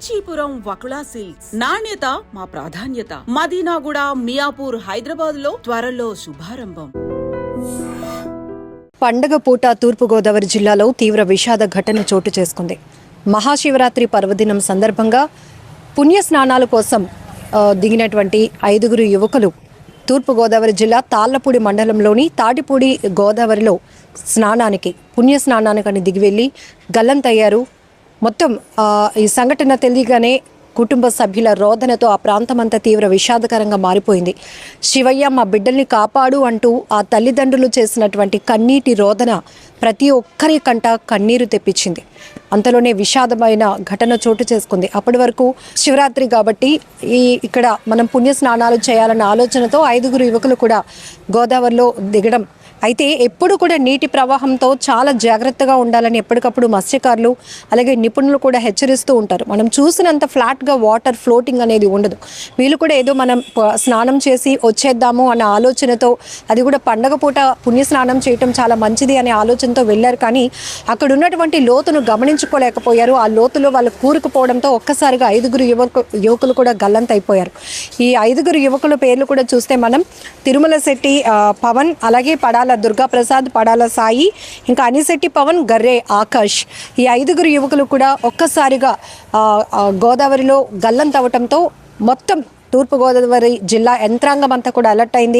Kanchipuram Vakula silks నాణ్యత మా ప్రాధాన్యత. మదీనాగూడ, మియాపూర్, హైదరాబాద్ లో త్వరలో శుభారంభం. పండగ పూట తూర్పుగోదావరి జిల్లాలో తీవ్ర విషాద ఘటన చోటు చేసుకుంది. మహాశివరాత్రి పర్వదినం సందర్భంగా పుణ్యస్నానాల కోసం దిగినటువంటి 5 యువకులు తూర్పుగోదావరి జిల్లా తాళ్లపూడి మండలంలోని తాటిపూడి గోదావరిలో పుణ్యస్నానానికని దిగి వెళ్ళి గల్లంతయ్యారు. మొత్తం ఈ సంఘటన తెలియగానే కుటుంబ సభ్యుల రోదనతో ఆ ప్రాంతమంతా తీవ్ర విషాదకరంగా మారిపోయింది. శివయ్య మా బిడ్డల్ని కాపాడు అంటూ ఆ తల్లిదండ్రులు చేసినటువంటి కన్నీటి రోదన ప్రతి ఒక్కరి కంట కన్నీరు తెప్పించింది. అంతలోనే విషాదమైన ఘటన చోటు చేసుకుంది. అప్పటి వరకు శివరాత్రి కాబట్టి ఇక్కడ మనం పుణ్యస్నానాలు చేయాలన్న ఆలోచనతో 5 యువకులు కూడా గోదావరిలో దిగడం. అయితే ఎప్పుడు కూడా నీటి ప్రవాహంతో చాలా జాగ్రత్తగా ఉండాలని ఎప్పటికప్పుడు మత్స్యకారులు అలాగే నిపుణులు కూడా హెచ్చరిస్తూ ఉంటారు. మనం చూసినంత ఫ్లాట్గా వాటర్ ఫ్లోటింగ్ అనేది ఉండదు. వీళ్ళు కూడా ఏదో మనం స్నానం చేసి వచ్చేద్దాము అన్న ఆలోచనతో, అది కూడా పండగ పూట పుణ్యస్నానం చేయటం చాలా మంచిది అనే ఆలోచనతో వెళ్ళారు. కానీ అక్కడ ఉన్నటువంటి లోతును గమనించుకోలేకపోయారు. ఆ లోతులో వాళ్ళు కూరుకుపోవడంతో ఒక్కసారిగా 5 యువకులు కూడా గల్లంతైపోయారు. ఈ 5 యువకుల పేర్లు కూడా చూస్తే మనం తిరుమల శెట్టి పవన్, అలాగే పడాల దుర్గాప్రసాద్, పడాల సాయి, ఇంకా అనిశెట్టి పవన్, గర్రే ఆకాష్, ఈ 5 యువకులు కూడా ఒక్కసారిగా గోదావరిలో గల్లంతవటంతో మొత్తం తూర్పుగోదావరి జిల్లా యంత్రాంగం అంతా కూడా అలర్ట్ అయింది.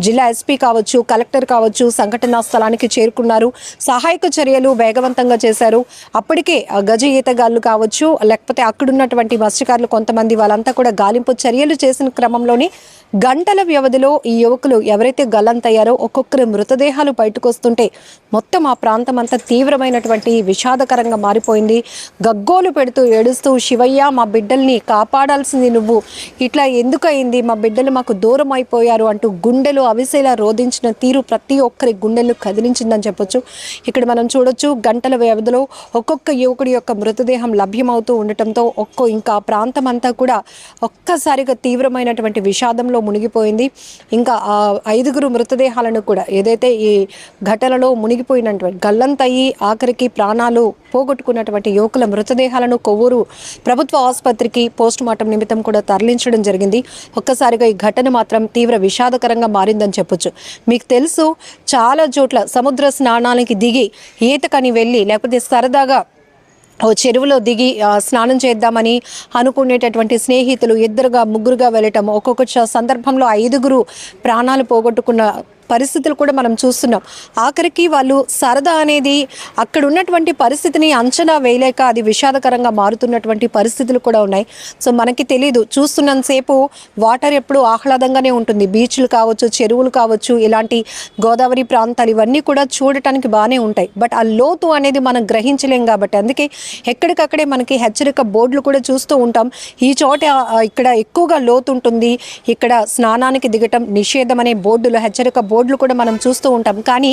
జిల్లా ఎస్పీ కావచ్చు, కలెక్టర్ కావచ్చు సంఘటనా స్థలానికి చేరుకున్నారు. సహాయక చర్యలు వేగవంతంగా చేశారు. అప్పటికే గజ ఈతగాళ్లు కావచ్చు, లేకపోతే అక్కడున్నటువంటి మత్స్యకారులు కొంతమంది వాళ్ళంతా కూడా గాలింపు చర్యలు చేసిన క్రమంలోనే గంటల వ్యవధిలో ఈ యువకులు ఎవరైతే గల్లంతయ్యారో ఒక్కొక్కరి మృతదేహాలు బయటకు వస్తుంటే మొత్తం ఆ ప్రాంతం అంతా తీవ్రమైనటువంటి విషాదకరంగా మారిపోయింది. గగ్గోలు పెడుతూ ఏడుస్తూ, శివయ్య మా బిడ్డల్ని కాపాడాల్సింది నువ్వు, ఇట్లా ఎందుకు అయింది, మా బిడ్డలు మాకు దూరం అయిపోయారు అంటూ గుండెలు అవిసేలా రోధించిన తీరు ప్రతి ఒక్కరి గుండెలు కదిలించిందని చెప్పొచ్చు. ఇక్కడ మనం చూడొచ్చు, గంటల వ్యవధిలో ఒక్కొక్క యువకుడి యొక్క మృతదేహం లభ్యమవుతూ ఉండటంతో ఇంకా ప్రాంతం అంతా కూడా ఒక్కసారిగా తీవ్రమైనటువంటి విషాదంలో మునిగిపోయింది. ఇంకా ఆ 5 మృతదేహాలను కూడా ఏదైతే ఈ ఘటనలో మునిగిపోయినటువంటి గల్లంతయ్యి ఆఖరికి ప్రాణాలు పోగొట్టుకున్నటువంటి యువకుల మృతదేహాలను కొవ్వూరు ప్రభుత్వ ఆసుపత్రికి పోస్ట్ మార్టం నిమిత్తం కూడా తరలించడం జరిగింది. ఒక్కసారిగా ఈ ఘటన మాత్రం తీవ్ర విషాదకరంగా మారిందని చెప్పొచ్చు. మీకు తెలుసు, చాలా చోట్ల సముద్ర స్నానానికి దిగి ఈతకని వెళ్ళి, లేకపోతే సరదాగా చెరువులో దిగి స్నానం చేద్దామని అనుకునేటటువంటి స్నేహితులు 2గా 3గా వెళ్ళటం, ఒక్కొక్క సందర్భంలో 5 ప్రాణాలు పోగొట్టుకున్న పరిస్థితులు కూడా మనం చూస్తున్నాం. ఆఖరికి వాళ్ళు సరదా అనేది అక్కడ ఉన్నటువంటి పరిస్థితిని అంచనా వేయలేక అది విషాదకరంగా మారుతున్నటువంటి పరిస్థితులు కూడా ఉన్నాయి. సో మనకి తెలీదు, చూస్తున్నంతసేపు వాటర్ ఎప్పుడు ఆహ్లాదంగానే ఉంటుంది. బీచ్లు కావచ్చు, చెరువులు కావచ్చు, ఇలాంటి గోదావరి ప్రాంతాలు ఇవన్నీ కూడా చూడటానికి బాగానే ఉంటాయి. బట్ ఆ లోతు అనేది మనం గ్రహించలేం కాబట్టి అందుకే ఎక్కడికక్కడే మనకి హెచ్చరిక బోర్డులు కూడా చూస్తూ ఉంటాం. ఈ చోట ఇక్కడ ఎక్కువగా లోతు ఉంటుంది, ఇక్కడ స్నానానికి దిగటం నిషేధం అనే బోర్డులు, హెచ్చరిక బోర్డులు కూడా మనం చూస్తూ ఉంటాం. కానీ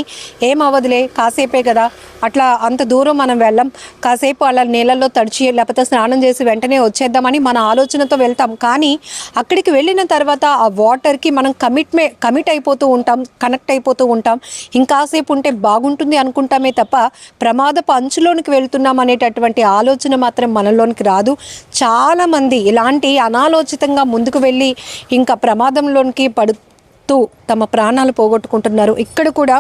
ఏమవ్వదులే, కాసేపే కదా, అట్లా అంత దూరం మనం వెళ్ళాం, కాసేపు అలా నీళ్ళల్లో తడిచి లేకపోతే స్నానం చేసి వెంటనే వచ్చేద్దామని మన ఆలోచనతో వెళ్తాం. కానీ అక్కడికి వెళ్ళిన తర్వాత ఆ వాటర్కి మనం కమిట్ అయిపోతూ ఉంటాం, కనెక్ట్ అయిపోతూ ఉంటాం. ఇంకాసేపు ఉంటే బాగుంటుంది అనుకుంటామే తప్ప ప్రమాదపు అంచులోనికి వెళ్తున్నాం అనేటటువంటి ఆలోచన మాత్రం మనలోనికి రాదు. చాలామంది ఇలాంటి అనాలోచితంగా ముందుకు వెళ్ళి ఇంకా ప్రమాదంలోనికి తమ ప్రాణాలు పోగొట్టుకుంటున్నారు. ఇక్కడ కూడా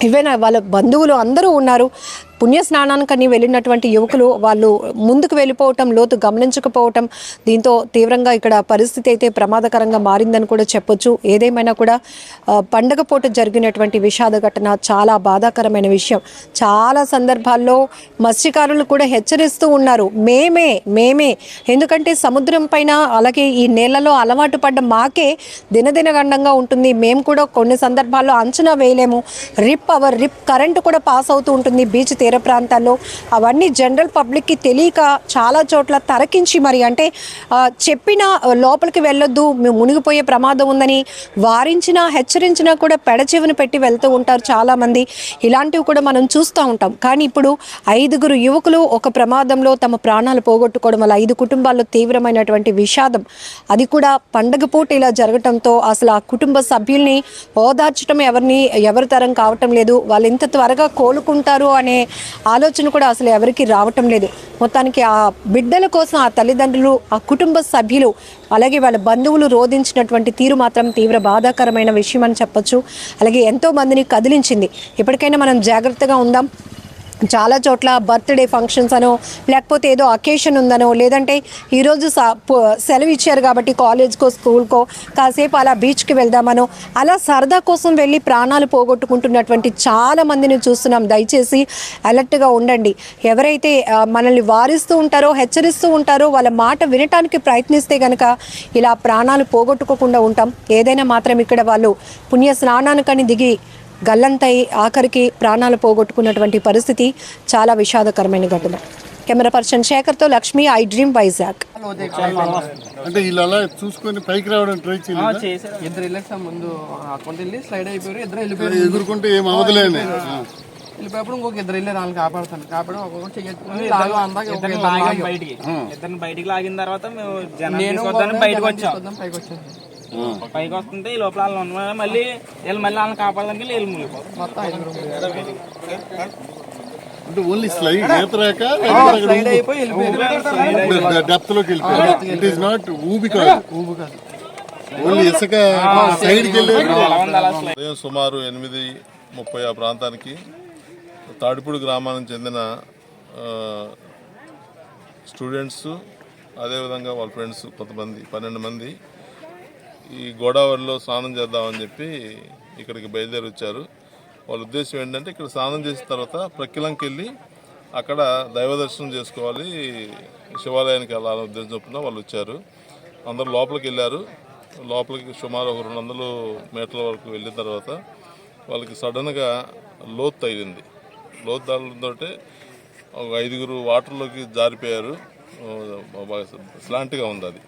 ఈవెన్ వాళ్ళ బంధువులు అందరూ ఉన్నారు. పుణ్యస్నానానికని వెళ్ళినటువంటి యువకులు వాళ్ళు ముందుకు వెళ్ళిపోవటం, లోతు గమనించకపోవటం, దీంతో తీవ్రంగా ఇక్కడ పరిస్థితి అయితే ప్రమాదకరంగా మారిందని కూడా చెప్పొచ్చు. ఏదేమైనా కూడా పండగ పూట జరిగినటువంటి విషాద ఘటన చాలా బాధాకరమైన విషయం. చాలా సందర్భాల్లో మత్స్యకారులు కూడా హెచ్చరిస్తూ ఉన్నారు, మేమే ఎందుకంటే సముద్రం పైన అలాగే ఈ నేలలో అలవాటు పడ్డ మాకే దినదినగండంగా ఉంటుంది. మేము కూడా కొన్ని సందర్భాల్లో అంచనా వేయలేము. రిప్ కరెంటు కూడా పాస్ అవుతూ ఉంటుంది బీచ్ తీర ప్రాంతాల్లో. అవన్నీ జనరల్ పబ్లిక్కి తెలియక చాలా చోట్ల తరకించి మరి అంటే చెప్పిన లోపలికి వెళ్ళొద్దు, మేము మునిగిపోయే ప్రమాదం ఉందని వారించినా హెచ్చరించినా కూడా పెడచెవిని పెట్టి వెళ్తూ ఉంటారు చాలామంది. ఇలాంటివి కూడా మనం చూస్తూ ఉంటాం. కానీ ఇప్పుడు 5 యువకులు ఒక ప్రమాదంలో తమ ప్రాణాలు పోగొట్టుకోవడం వల్ల 5 కుటుంబాల్లో తీవ్రమైనటువంటి విషాదం, అది కూడా పండగ పూట ఇలా జరగటంతో అసలు ఆ కుటుంబ సభ్యుల్ని ఓదార్చడం ఎవరి తరం కావటం లేదు. వాళ్ళు ఇంత త్వరగా కోలుకుంటారు అనే ఆలోచన కూడా అసలు ఎవరికి రావటం లేదు. మొత్తానికి ఆ బిడ్డల కోసం ఆ తల్లిదండ్రులు, ఆ కుటుంబ సభ్యులు, అలాగే వాళ్ళ బంధువులు రోధించినటువంటి తీరు మాత్రం తీవ్ర బాధాకరమైన విషయం అని చెప్పొచ్చు. అలాగే ఎంతో మందిని కదిలించింది. ఇప్పటికైనా మనం జాగ్రత్తగా ఉందాం. చాలా చోట్ల బర్త్డే ఫంక్షన్స్ అనో, లేకపోతే ఏదో అకేషన్ ఉందనో, లేదంటే ఈరోజు సెలవు ఇచ్చారు కాబట్టి కాలేజ్కో స్కూల్కో కాసేపు అలా బీచ్కి వెళ్దామనో, అలా సరదా కోసం వెళ్ళి ప్రాణాలు పోగొట్టుకుంటున్నటువంటి చాలా మందిని చూస్తున్నాం. దయచేసి అలర్ట్గా ఉండండి. ఎవరైతే మనల్ని వారిస్తూ ఉంటారో, హెచ్చరిస్తూ ఉంటారో, వాళ్ళ మాట వినటానికి ప్రయత్నిస్తే కనుక ఇలా ప్రాణాలు పోగొట్టుకోకుండా ఉంటాం. ఏదైనా మాత్రం ఇక్కడ వాళ్ళు పుణ్య స్నానానికని దిగి గల్లంతై ఆఖరికి ప్రాణాలు పోగొట్టుకున్నటువంటి పరిస్థితి చాలా విషాదకరమైన ఘటన. కెమెరా పర్సన్ శేఖర్తో లక్ష్మి, ఐ డ్రీమ్, వైజాగ్. అంటే ఇలా చూసుకొని పైకి రావడం ట్రై చేయాలి. ఇద్దరు వెళ్ళాక ముందు అకౌంట్ వెళ్ళి స్లైడ్ అయిపోయారు. ఇద్దరు వెళ్ళిపోయారు. ఎదుర్కొంటే ఏం అవదలేని వెళ్ళిపోయినప్పుడు ఇంకొక ఇద్దరు వెళ్ళి వాళ్ళని కాపాడుతాను. కాపాడు ఒక్కొక్కటి చెయ్యొచ్చుకుని ఇద్దరిని బయటికి లాగిన తర్వాత మేము జనాన్ని బయటకు వచ్చాం. పైకి వస్తుంటే ఈ లోపల మళ్ళీ వాళ్ళని కాపాడడానికి వీళ్ళు మునిగిపోతాం. మొత్తం ఐదుగురు అంటే ఓన్లీ స్లైడ్ ఈతరాక స్లైడ్ అయిపోయి వెళ్ళిపోయారు. డెప్త్ లోకి వెళ్ళిపోయారు. ఇట్ ఈస్ నాట్ ఊబి కాదు, ఓన్లీ ఇసుక సైడ్కి వెళ్ళారు. ఉదయం సుమారు 8:30 ఆ ప్రాంతానికి తాడిపూడి గ్రామానికి చెందిన స్టూడెంట్స్, అదేవిధంగా వాళ్ళ ఫ్రెండ్స్ కొంతమంది 12 మంది ఈ గోదావరిలో స్నానం చేద్దామని చెప్పి ఇక్కడికి బయలుదేరి వచ్చారు. వాళ్ళ ఉద్దేశం ఏంటంటే ఇక్కడ స్నానం చేసిన తర్వాత ప్రక్కిలంకి వెళ్ళి అక్కడ దైవ దర్శనం చేసుకోవాలి, శివాలయానికి వెళ్ళాలని ఉద్దేశం చొప్పున వాళ్ళు వచ్చారు. అందరూ లోపలికి వెళ్ళారు. లోపలికి సుమారు ఒక 200 మీటర్ల వరకు వెళ్ళిన తర్వాత వాళ్ళకి సడన్గా లోతు తగిలింది. లోతు తగలడంతో ఒక 5గురు వాటర్లోకి జారిపోయారు. స్లాంట్గా ఉంది, అది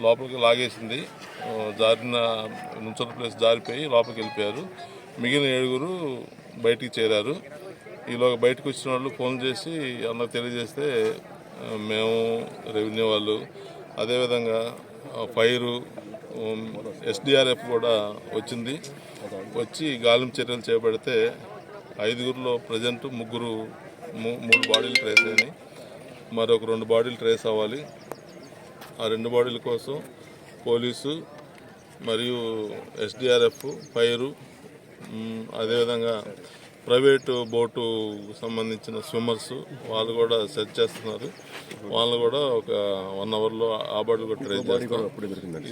లోపలికి లాగేసింది. జారిన నుంచున్న ప్లేస్ జారిపోయి లోపలికి వెళ్ళిపోయారు. మిగిలిన 7గురు బయటికి చేరారు. ఈలోగా బయటకు వచ్చిన వాళ్ళు ఫోన్ చేసి అందరికి తెలియజేస్తే మేము, రెవెన్యూ వాళ్ళు, అదేవిధంగా ఫైరు, ఎస్డిఆర్ఎఫ్ కూడా వచ్చింది. వచ్చి గాలింపు చర్యలు చేపడితే 5గురిలో ప్రజెంట్ 3 బాడీలు ట్రేస్ అయినాయి. మరొక 2 బాడీలు ట్రేస్ అవ్వాలి. ఆ 2 బాడీల కోసం పోలీసు మరియు ఎస్డిఆర్ఎఫ్, ఫైరు, అదేవిధంగా ప్రైవేటు బోటు సంబంధించిన స్విమ్మర్స్ వాళ్ళు కూడా సెర్చ్ చేస్తున్నారు. వాళ్ళు కూడా ఒక 1 అవర్లో ఆ బాడీలు కూడా ట్రేస్ చేస్తారు.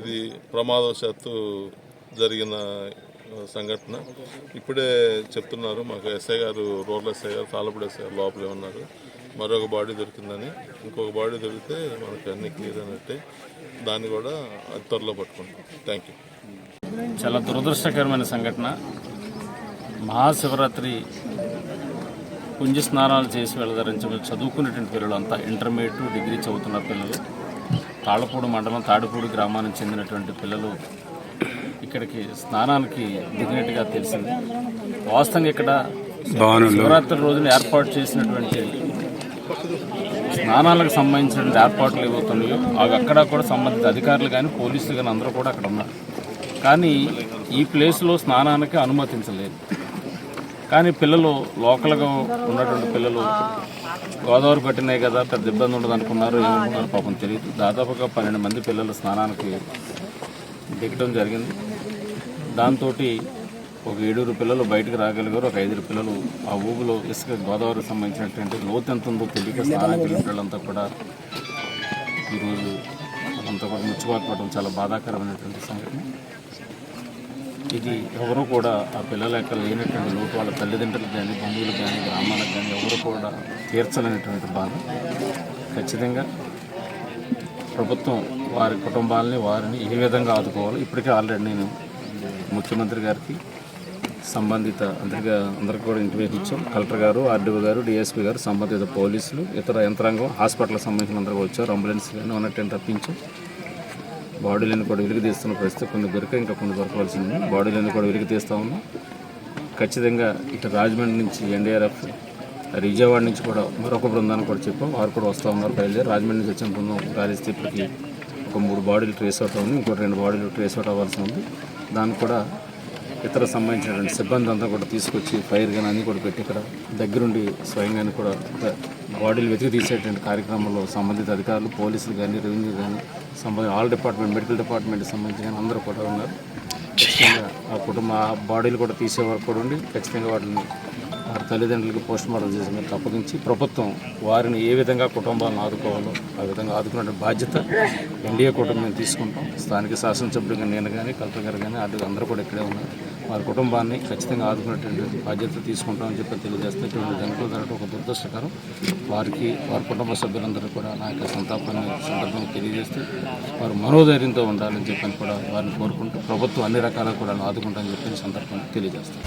ఇది ప్రమాదవశాత్తు జరిగిన సంఘటన. ఇప్పుడే చెప్తున్నారు మాకు ఎస్ఐ గారు, రూరల్ ఎస్ఐ గారు, తాళపూడి ఎస్ఐ గారు లోపలే ఉన్నారు. మరొక బాడీ దొరికిందని, ఇంకొక బాడీ దొరికితే మనకి అన్ని క్లియర్ అన్నట్టే. దాన్ని కూడా అతి త్వరలో పట్టుకుంటాం. Thank you. చాలా దురదృష్టకరమైన సంఘటన. మహాశివరాత్రి పుంజ స్నానాలు చేసి వెళ్ళదరించి చదువుకునేటువంటి పిల్లలు అంతా ఇంటర్మీడియట్, డిగ్రీ చదువుతున్న పిల్లలు, తాళపూడి మండలం తాడిపూడి గ్రామానికి చెందినటువంటి పిల్లలు ఇక్కడికి స్నానానికి దిగినట్టుగా తెలిసింది. వాస్తవంగా ఇక్కడ శివరాత్రి రోజున ఏర్పాటు చేసినటువంటి స్నానాలకు సంబంధించినటువంటి ఏర్పాట్లు ఏవవుతున్నాయో అవి అక్కడ కూడా సంబంధిత అధికారులు కానీ పోలీసులు కానీ అందరూ కూడా అక్కడ ఉన్నారు. కానీ ఈ ప్లేస్లో స్నానానికి అనుమతించలేదు. కానీ పిల్లలు, లోకల్గా ఉన్నటువంటి పిల్లలు గోదావరి పట్టినాయి కదా, పెద్ద ఇబ్బంది ఉండదు అనుకున్నారు. ఏమనుకున్నారు పాపం తెలియదు. దాదాపుగా 12 మంది పిల్లలు స్నానానికి దిగడం జరిగింది. దాంతో ఒక 7 పిల్లలు బయటకు రాగలిగారు. ఒక 5 పిల్లలు ఆ ఊబులో ఇసుక గోదావరికి సంబంధించినటువంటి లోతు ఎంత ఉందో తెలియక స్నానానికి వెళ్ళిన పిల్లలంతా కూడా ఈరోజు అంతా కూడా ముచ్చిపోకపోవడం చాలా బాధాకరమైనటువంటి సంఘటన. ఇది ఎవరు కూడా ఆ పిల్లల యొక్క లేనటువంటి లోటు వాళ్ళ తల్లిదండ్రులకు కానీ, బంధువులకు కానీ, గ్రామాలకు కానీ ఎవరు కూడా తీర్చలేనటువంటి బాధ. ఖచ్చితంగా ప్రభుత్వం వారి కుటుంబాలని, వారిని ఏ విధంగా ఆదుకోవాలి. ఇప్పటికే ఆల్రెడీ నేను ముఖ్యమంత్రి గారికి, సంబంధిత అందరికీ కూడా ఇంటిమేషన్ ఇచ్చాం. కలెక్టర్ గారు, ఆర్డీఓ గారు, డిఎస్పీ గారు, సంబంధిత పోలీసులు, ఇతర యంత్రాంగం, హాస్పిటల్కి సంబంధించిన అందరూ వచ్చారు. అంబులెన్స్ కానీ ఉన్నట్టు రప్పించాం. బాడీలను కూడా వెలికి తీస్తున్న పరిస్థితి, కొన్ని దొరిక ఇంకా కొన్ని దొరకవలసింది. బాడీలను కూడా వెలికి తీస్తూ ఉన్నాం. ఖచ్చితంగా ఇటు రాజమండ్రి నుంచి ఎన్డీఆర్ఎఫ్, విజయవాడ నుంచి కూడా మరొక బృందాన్ని కూడా చెప్పాం. వారు కూడా వస్తూ ఉన్నారు. బయలుదేరి రాజమండ్రి నుంచి వచ్చిన బృందం గాలిస్తే ఇప్పటికి ఒక 3 బాడీలు ట్రేస్ అవుట్ ఉంది. ఇంకో 2 బాడీలు ట్రేస్ అవుట్ అవ్వాల్సి ఉంది. దాన్ని కూడా ఇతర సంబంధించినటువంటి సిబ్బంది అంతా కూడా తీసుకొచ్చి ఫైర్ కానీ అన్నీ కూడా పెట్టి ఇక్కడ దగ్గరుండి స్వయంగానే కూడా బాడీలు వెతికి తీసేటువంటి కార్యక్రమంలో సంబంధిత అధికారులు, పోలీసులు కానీ, రెవెన్యూ కానీ, ఆల్ డిపార్ట్మెంట్, మెడికల్ డిపార్ట్మెంట్ సంబంధించి కానీ అందరూ కూడా ఉన్నారు. ఖచ్చితంగా ఆ బాడీలు కూడా తీసే వరకు కూడా ఉండి ఖచ్చితంగా వాటిని వారి తల్లిదండ్రులకి పోస్ట్ మార్టం చేసి మీద అప్పగించి ప్రభుత్వం వారిని ఏ విధంగా కుటుంబాలను ఆదుకోవాలో ఆ విధంగా ఆదుకునే బాధ్యత ఎన్డీఏ కుటుంబం తీసుకుంటాం. స్థానిక శాసనసభ్యులుగా నేను కానీ, కలెక్టర్ గారు కానీ అందరూ కూడా ఇక్కడే ఉన్నారు. వారి కుటుంబాన్ని ఖచ్చితంగా ఆదుకునేటువంటి బాధ్యత తీసుకుంటామని చెప్పి తెలియజేస్తే ఇటువంటి జనకులు జరగడం ఒక దురదృష్టకరం. వారికి, వారి కుటుంబ సభ్యులందరూ కూడా నా యొక్క సంతాపాన్ని సందర్భంగా తెలియజేస్తూ వారు మనోధైర్యంతో ఉండాలని చెప్పని కూడా వారిని కోరుకుంటూ ప్రభుత్వం అన్ని రకాలుగా కూడా ఆదుకుంటామని చెప్పిన సందర్భంగా తెలియజేస్తాం.